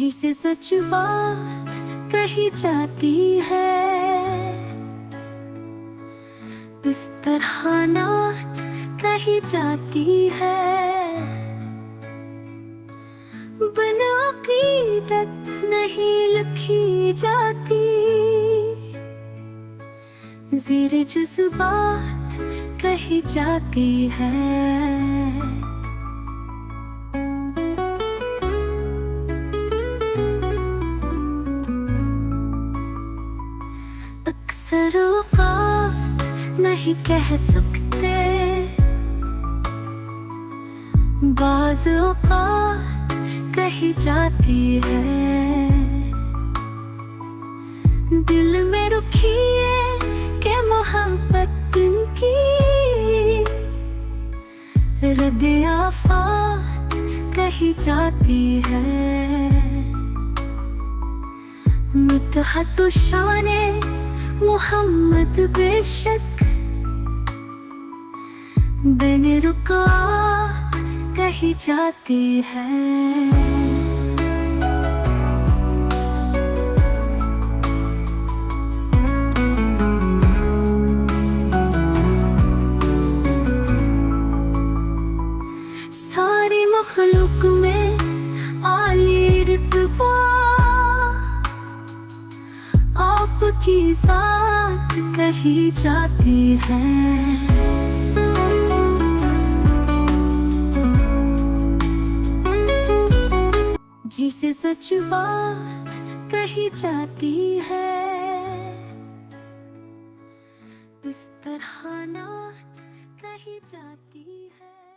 जिसे सच बात कही जाती है, इस तरह नात कही जाती है। बिना अकीदत नहीं लिखी जाती, ज़ेरे जज्बात कही जाती है। अक्सर औक़ात नहीं कह सकते, बाज़ औक़ात कही जाती है। दिल में रुकिए के मोहब्बत की, रद्द आफ़ात कही जाती है। मितहत शाने मोहम्मद बेशक, बिन रुका कही जाती है। सारी मखलूक में आली रुतबा आपकी ज़ात कही जाती है। जिसे सच बात कही जाती है, इस तरह नात कही जाती है।